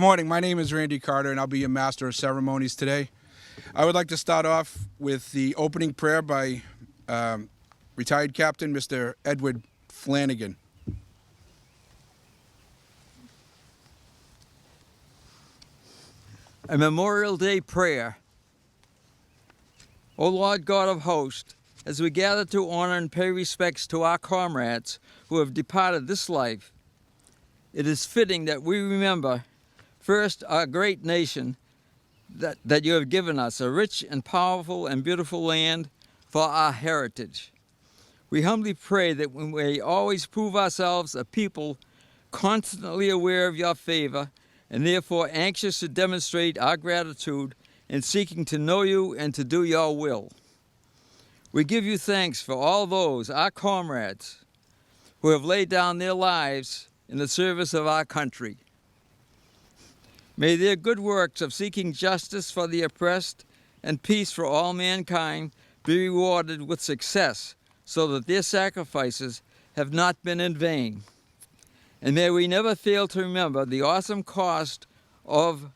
morning. My name is Randy Carter, and I'll be your master of ceremonies today. I would like to start off with the opening prayer by retired Captain Mr. Edward Flanagan. A Memorial Day prayer. O Lord God of hosts, as we gather to honor and pay respects to our comrades who have departed this life, it is fitting that we remember first our great nation that you have given us, a rich and powerful and beautiful land for our heritage. We humbly pray that we may always prove ourselves a people constantly aware of your favor and therefore anxious to demonstrate our gratitude in seeking to know you and to do your will. We give you thanks for all those, our comrades, who have laid down their lives in the service of our country. May their good works of seeking justice for the oppressed and peace for all mankind be rewarded with success, so that their sacrifices have not been in vain. And may we never fail to remember the awesome cost of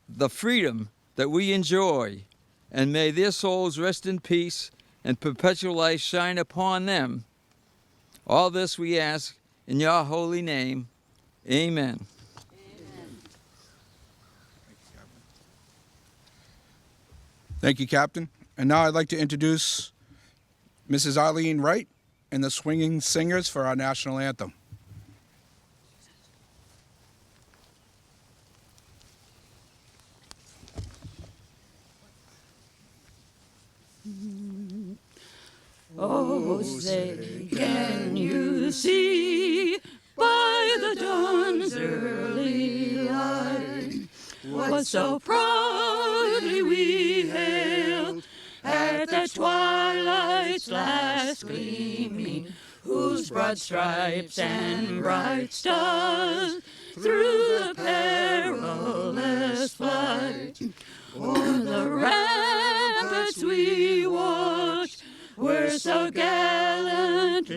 the freedom that we enjoy, and may their souls rest in peace and perpetual life shine upon them. All this we ask in your holy name. Amen. Thank you, Captain. And now I'd like to introduce Mrs. Arlene Wright and the Swinging Singers for our national anthem. Oh, say, can you see by the dawn's early light what so proudly we hailed at the twilight's last gleaming, whose broad stripes and bright stars through the perilous fight o'er the ramparts we watched were so gallantly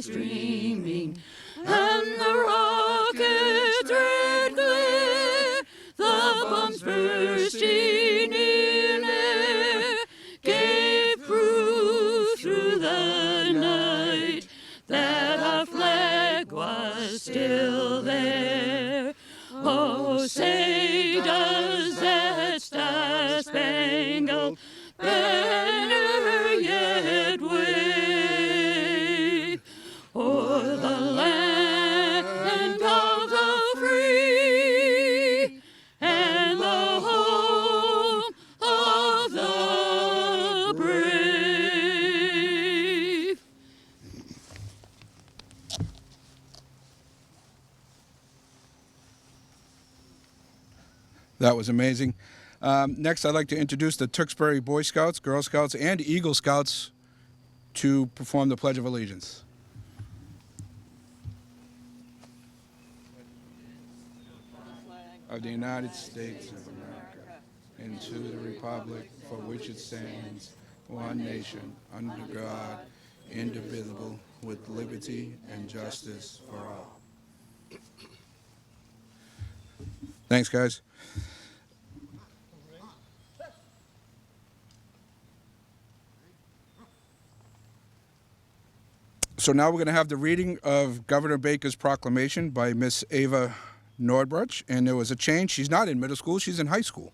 streaming, and the rocket's red glare, the bombs bursting in air, gave proof through the night that our flag was still there. Oh, say does that star-spangled banner yet wave o'er the land of the free and the home of the brave? That was amazing. Next, I'd like to introduce the Tewksbury Boy Scouts, Girl Scouts, and Eagle Scouts to perform the Pledge of Allegiance. Of the United States of America, and to the republic for which it stands, one nation, under God, indivisible, with liberty and justice for all. Thanks, guys. So now we're going to have the reading of Governor Baker's proclamation by Miss Ava Nordbruch, and there was a change. She's not in middle school, she's in high school.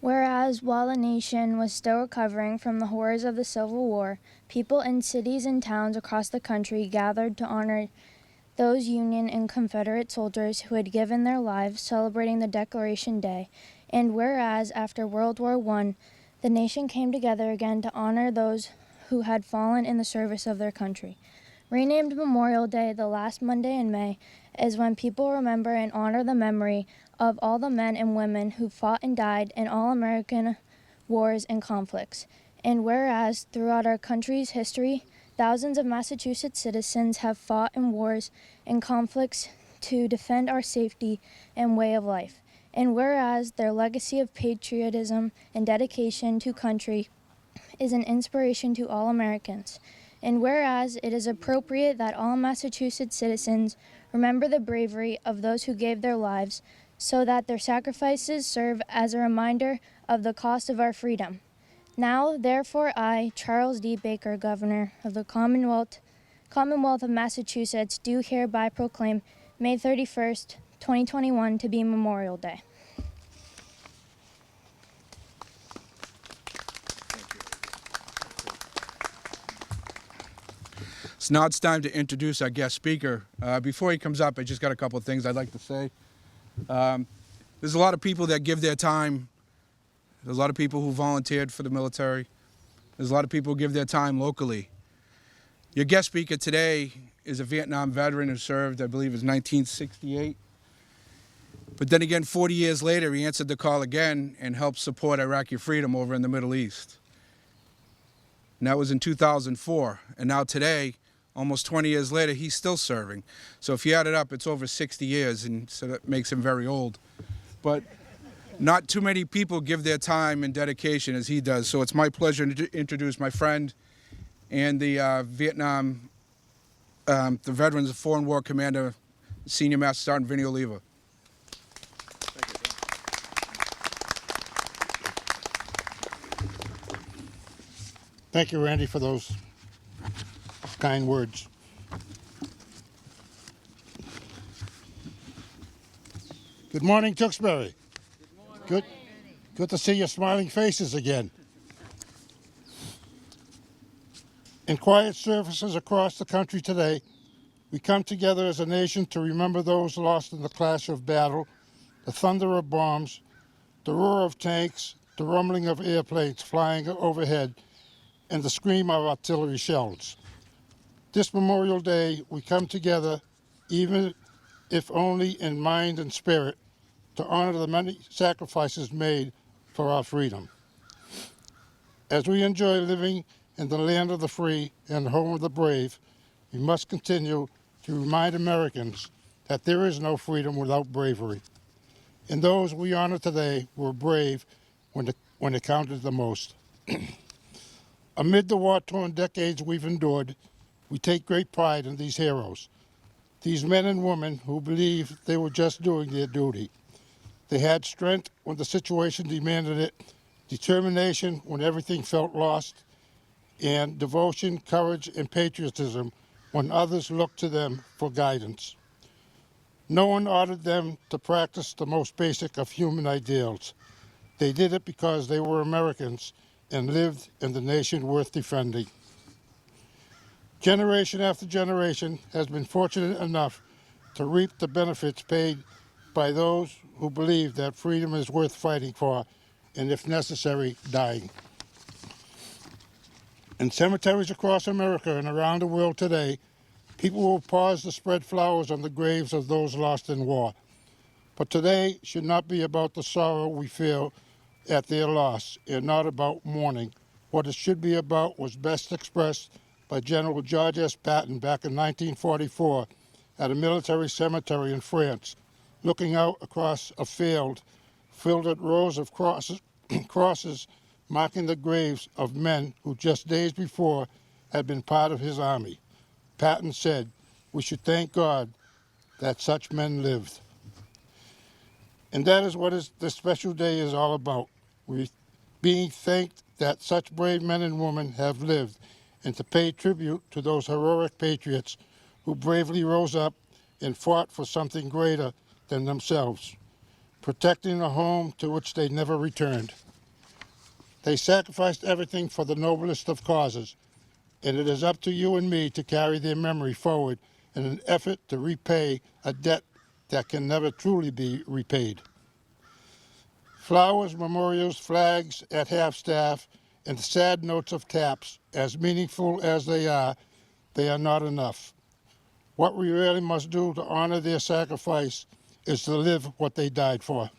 Whereas while the nation was still recovering from the horrors of the Civil War, people in cities and towns across the country gathered to honor those Union and Confederate soldiers who had given their lives celebrating the Declaration Day. And whereas after World War I, the nation came together again to honor those who had fallen in the service of their country. Renamed Memorial Day, the last Monday in May, is when people remember and honor the memory of all the men and women who fought and died in all American wars and conflicts. And whereas throughout our country's history, thousands of Massachusetts citizens have fought in wars and conflicts to defend our safety and way of life. And whereas their legacy of patriotism and dedication to country is an inspiration to all Americans. And whereas it is appropriate that all Massachusetts citizens remember the bravery of those who gave their lives so that their sacrifices serve as a reminder of the cost of our freedom. Now, therefore, I, Charles D. Baker, Governor of the Commonwealth of Massachusetts, do hereby proclaim May 31st, 2021 to be Memorial Day. So now it's time to introduce our guest speaker. Before he comes up, I just got a couple of things I'd like to say. There's a lot of people that give their time. There's a lot of people who volunteered for the military. There's a lot of people who give their time locally. Your guest speaker today is a Vietnam veteran who served, I believe, it was 1968. But then again, 40 years later, he answered the call again and helped support Iraqi freedom over in the Middle East. And that was in 2004. And now today, almost 20 years later, he's still serving. So if you add it up, it's over 60 years, and so that makes him very old. But not too many people give their time and dedication as he does. So it's my pleasure to introduce my friend and the the Veterans of Foreign War Commander, Senior Master Sergeant Vinny Oliva. Thank you, Randy, for those kind words. Good morning, Tewksbury. Good to see your smiling faces again. In quiet services across the country today, we come together as a nation to remember those lost in the clash of battle, the thunder of bombs, the roar of tanks, the rumbling of airplanes flying overhead, and the scream of artillery shells. This Memorial Day, we come together, even if only in mind and spirit, to honor the many sacrifices made for our freedom. As we enjoy living in the land of the free and the home of the brave, we must continue to remind Americans that there is no freedom without bravery. And those we honor today were brave when it counted the most. Amid the war-torn decades we've endured, we take great pride in these heroes, these men and women who believed they were just doing their duty. They had strength when the situation demanded it, determination when everything felt lost, and devotion, courage, and patriotism when others looked to them for guidance. No one ordered them to practice the most basic of human ideals. They did it because they were Americans and lived in the nation worth defending. Generation after generation has been fortunate enough to reap the benefits paid by those who believe that freedom is worth fighting for, and if necessary, dying. In cemeteries across America and around the world today, people will pause to spread flowers on the graves of those lost in war. But today should not be about the sorrow we feel at their loss and not about mourning. What it should be about was best expressed by General George S. Patton back in 1944 at a military cemetery in France, looking out across a field filled with rows of crosses marking the graves of men who just days before had been part of his army. Patton said, "We should thank God that such men lived." And that is what this special day is all about. We're being thanked that such brave men and women have lived, and to pay tribute to those heroic patriots who bravely rose up and fought for something greater than themselves, protecting a home to which they never returned. They sacrificed everything for the noblest of causes, and it is up to you and me to carry their memory forward in an effort to repay a debt that can never truly be repaid. Flowers, memorials, flags at half-staff, and sad notes of taps, as meaningful as they are not enough. What we really must do to honor their sacrifice is to live what they died for.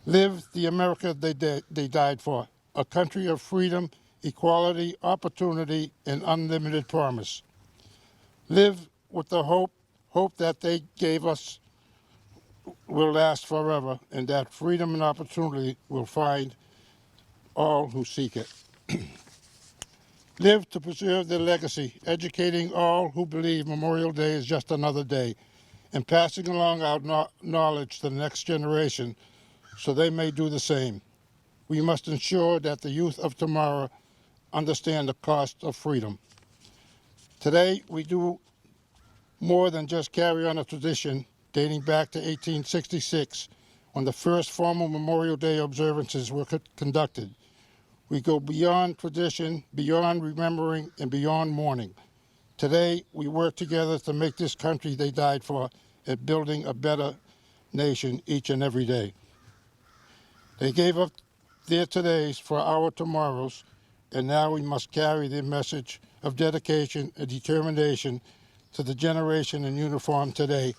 Live the America they died for, a country of freedom, equality, opportunity, and unlimited promise. Live with the hope that they gave us will last forever, and that freedom and opportunity will find all who seek it. live to preserve their legacy, educating all who believe Memorial Day is just another day, and passing along our knowledge to the next generation so they may do the same. We must ensure that the youth of tomorrow understand the cost of freedom. Today, we do more than just carry on a tradition dating back to 1866, when the first formal Memorial Day observances were conducted. We go beyond tradition, beyond remembering, and beyond mourning. Today, we work together to make this country they died for and building a better nation each and every day. They gave up their todays for our tomorrows, and now we must carry their message of dedication and determination to the generation in uniform today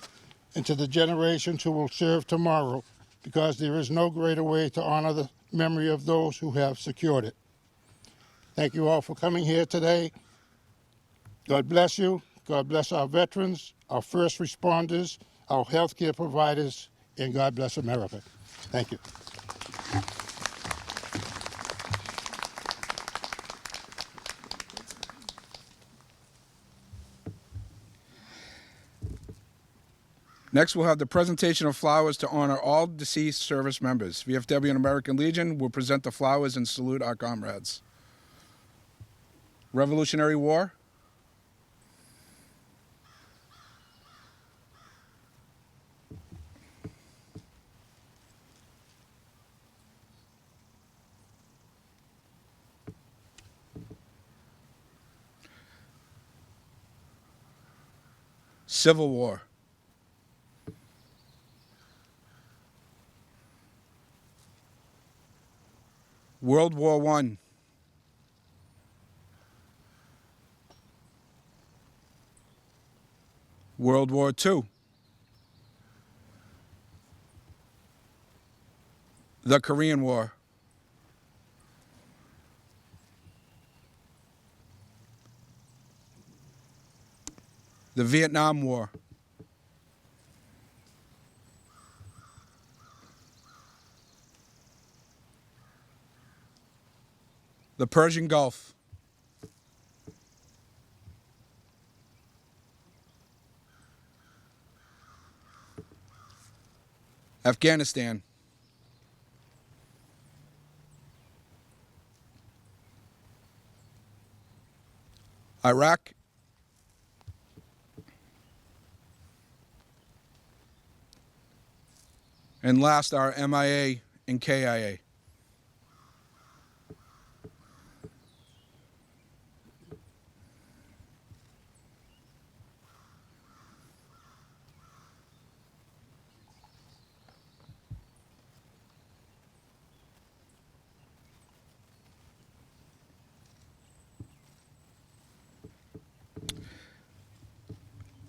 and to the generations who will serve tomorrow, because there is no greater way to honor the memory of those who have secured it. Thank you all for coming here today. God bless you. God bless our veterans, our first responders, our healthcare providers, and God bless America. Thank you. Next, we'll have the presentation of flowers to honor all deceased service members. VFW and American Legion will present the flowers and salute our comrades. Revolutionary War. Civil War. World War I. World War II. The Korean War. The Vietnam War. The Persian Gulf. Afghanistan. Iraq. And last, our MIA and KIA.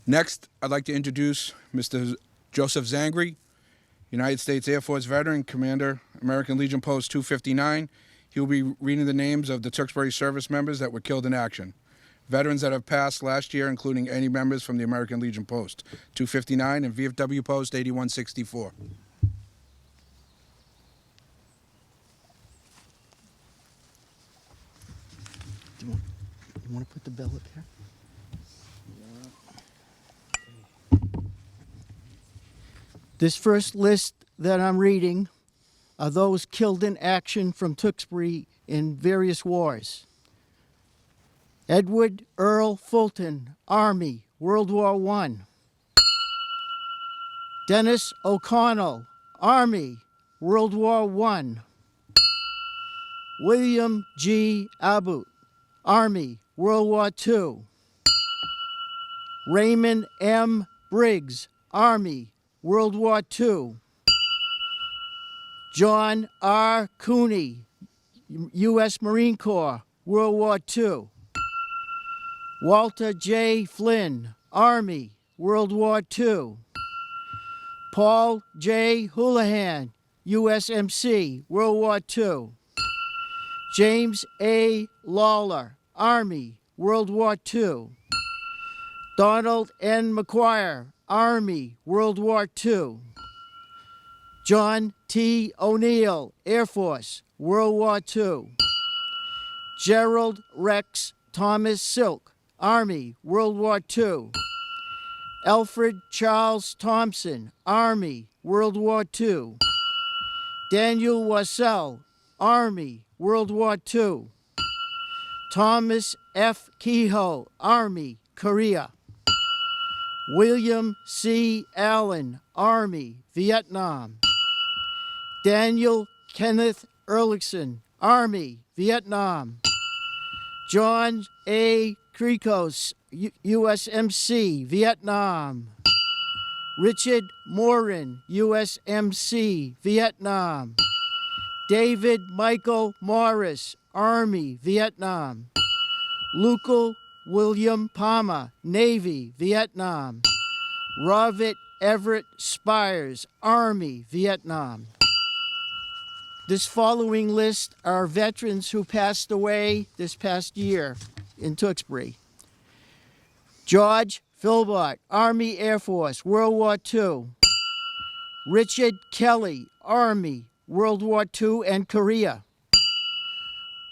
Next, I'd like to introduce Mr. Joseph Zangri, United States Air Force veteran, Commander, American Legion Post 259. He will be reading the names of the Tewksbury service members that were killed in action. Veterans that have passed last year, including any members from the American Legion Post 259 and VFW Post 8164. You want to put the bell up here? This first list that I'm reading are those killed in action from Tewksbury in various wars. Edward Earl Fulton, Army, World War I. Dennis O'Connell, Army, World War I. William G. Abbott, Army, World War II. Raymond M. Briggs, Army, World War II. John R. Cooney, U.S. Marine Corps, World War II. Walter J. Flynn, Army, World War II. Paul J. Houlihan, USMC, World War II. James A. Lawler, Army, World War II. Donald N. McGuire, Army, World War II. John T. O'Neill, Air Force, World War II. Gerald Rex Thomas Silk, Army, World War II. Alfred Charles Thompson, Army, World War II. Daniel Wassell, Army, World War II. Thomas F. Kehoe, Army, Korea. William C. Allen, Army, Vietnam. Daniel Kenneth Ehrlichson, Army, Vietnam. John A. Krikos, USMC, Vietnam. Richard Morin, USMC, Vietnam. David Michael Morris, Army, Vietnam. Lucal William Palmer, Navy, Vietnam. Robert Everett Spires, Army, Vietnam. This following list are veterans who passed away this past year in Tewksbury. George Philbott, Army Air Force, World War II. Richard Kelly, Army, World War II and Korea.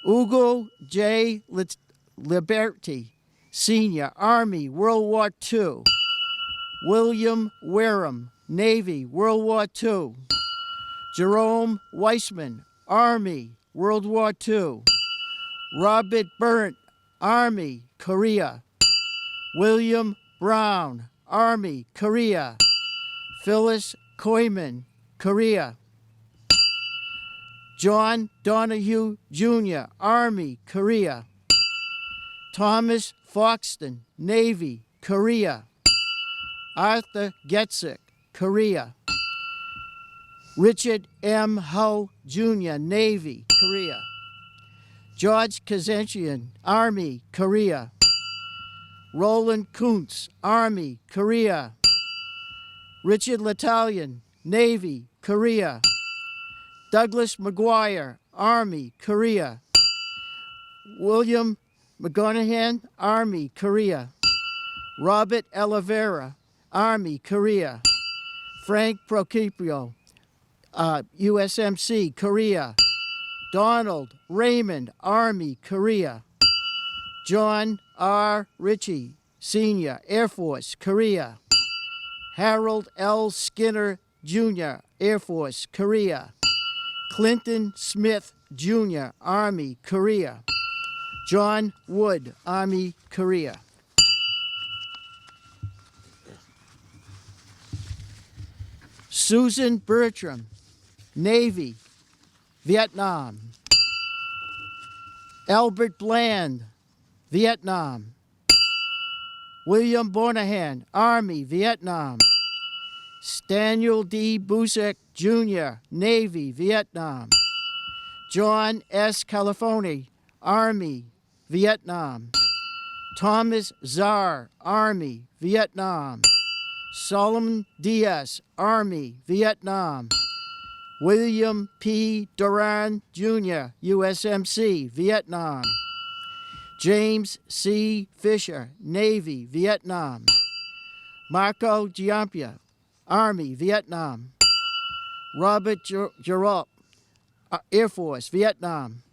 Ugo J. Liberty, Sr., Army, World War II. William Wareham, Navy, World War II. Jerome Weissman, Army, World War II. Robert Burnett, Army, Korea. William Brown, Army, Korea. Phyllis Koyman, Korea. John Donahue, Jr., Army, Korea. Thomas Foxton, Navy, Korea. Arthur Getzik, Korea. Richard M. Hull, Jr., Navy, Korea. George Kazanchian, Army, Korea. Roland Kuntz, Army, Korea. Richard L'Italian, Navy, Korea. Douglas McGuire, Army, Korea. William McGonahan, Army, Korea. Robert Oliveira, Army, Korea. Frank Procopio, USMC, Korea. Donald Raymond, Army, Korea. John R. Ritchie, Sr., Air Force, Korea. Harold L. Skinner, Jr., Air Force, Korea. Clinton Smith, Jr., Army, Korea. John Wood, Army, Korea. Susan Bertram, Navy, Vietnam. Albert Bland, Vietnam. William Bonahan, Army, Vietnam. Staniel D. Busek, Jr., Navy, Vietnam. John S. Califone, Army, Vietnam. Thomas Czar, Army, Vietnam. Solomon Diaz, Army, Vietnam. William P. Duran, Jr., USMC, Vietnam. James C. Fisher, Navy, Vietnam. Marco Giampia, Army, Vietnam. Robert Giroux, Air Force, Vietnam.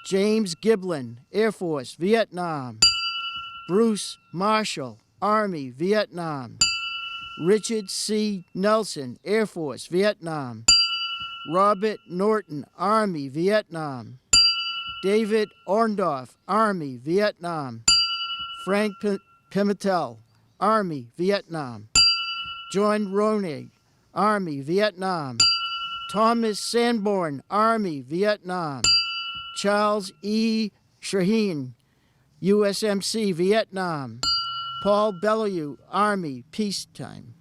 James Giblin, Air Force, Vietnam. Bruce Marshall, Army, Vietnam. Richard C. Nelson, Air Force, Vietnam. Robert Norton, Army, Vietnam. David Orndorff, Army, Vietnam. Frank Pimentel, Army, Vietnam. John Roney, Army, Vietnam. Thomas Sanborn, Army, Vietnam. Charles E. Shaheen, USMC, Vietnam. Paul Bellew, Army, peacetime.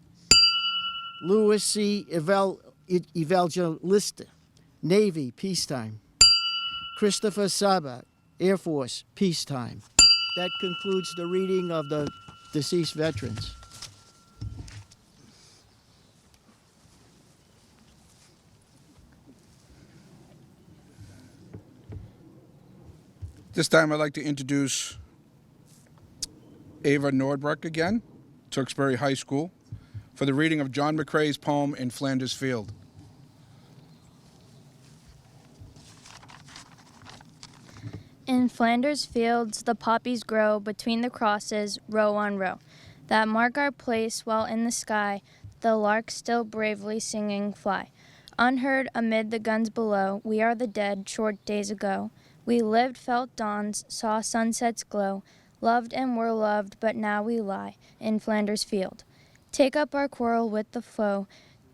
Louis C. Evangelista, Navy, peacetime. Christopher Saba, Air Force, peacetime. That concludes the reading of the deceased veterans. This time I'd like to introduce Ava Nordbruck again, Tewksbury High School, for the reading of John McCrae's poem In Flanders Field. In Flanders fields the poppies grow between the crosses, row on row, that mark our place while in the sky the larks still bravely singing fly. Unheard amid the guns below, we are the dead short days ago. We lived, felt dawns, saw sunsets glow, loved and were loved, but now we lie in Flanders field. Take up our quarrel with the foe,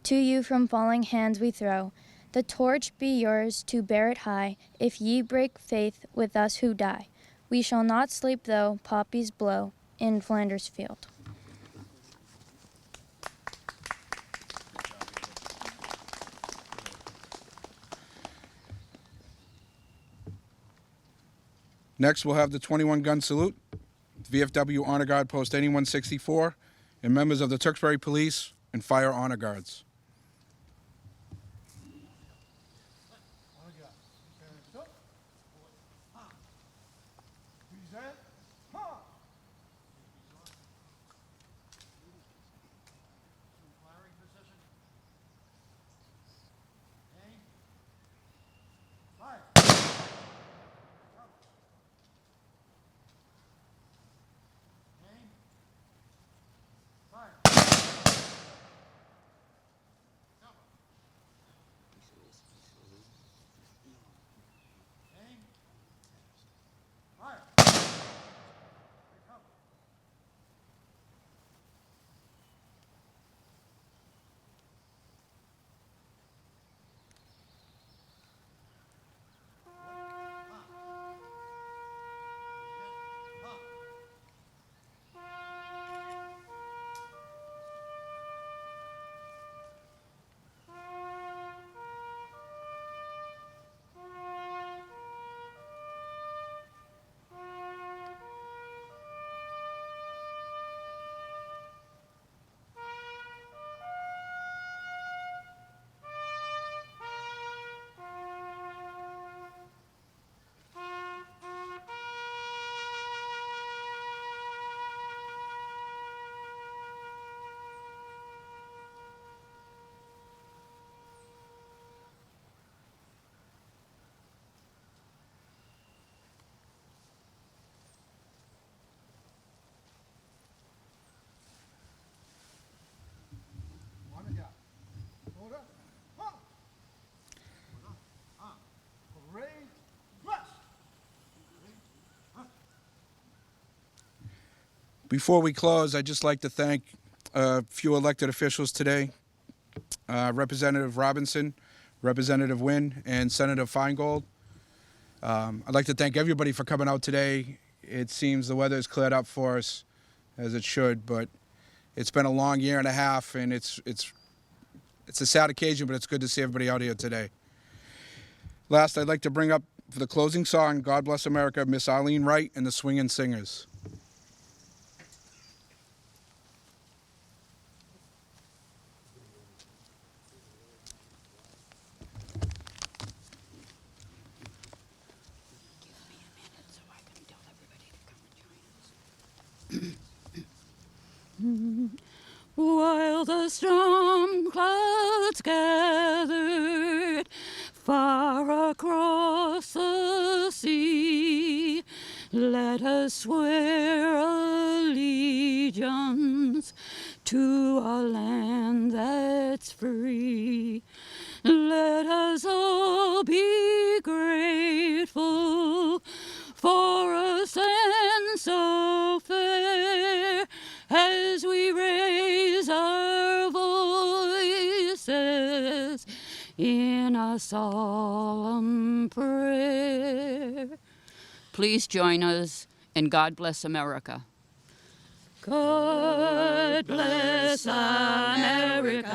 to you from falling hands we throw. The torch be yours to bear it high, if ye break faith with us who die. We shall not sleep though poppies blow in Flanders field. Next, we'll have the 21-gun salute, VFW Honor Guard Post 8164, and members of the Tewksbury Police and Fire Honor Guards. Before we close, I'd just like to thank a few elected officials today, Representative Robinson, Representative Wynn, and Senator Feingold. I'd like to thank everybody for coming out today. It seems the weather has cleared up for us, as it should, but it's been a long year and a half, and it's a sad occasion, but it's good to see everybody out here today. Last, I'd like to bring up for the closing song, God Bless America, Miss Arlene Wright and the Swingin' Singers. While the storm clouds gathered far across the sea, let us swear allegiance to a land that's free. Let us all be grateful for a land so fair, as we raise our voices in a solemn prayer. Please join us in God Bless America. God bless America,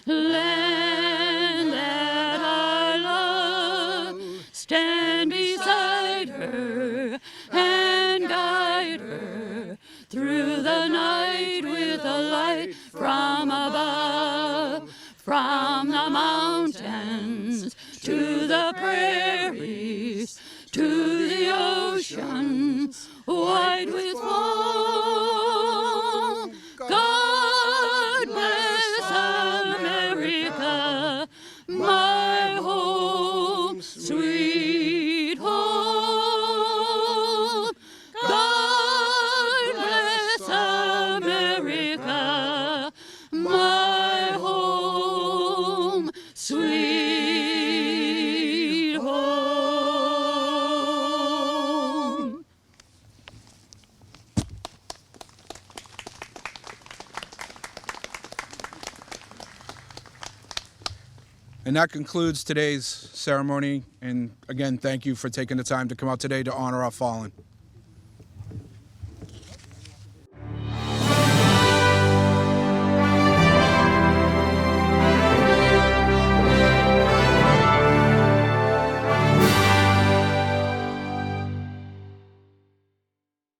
land that I love. Stand beside her and guide her through the night with a light from above. From the mountains to the prairies, to the ocean, white with foam. God bless America, my home, sweet home. And that concludes today's ceremony. And again, thank you for taking the time to come out today to honor our fallen.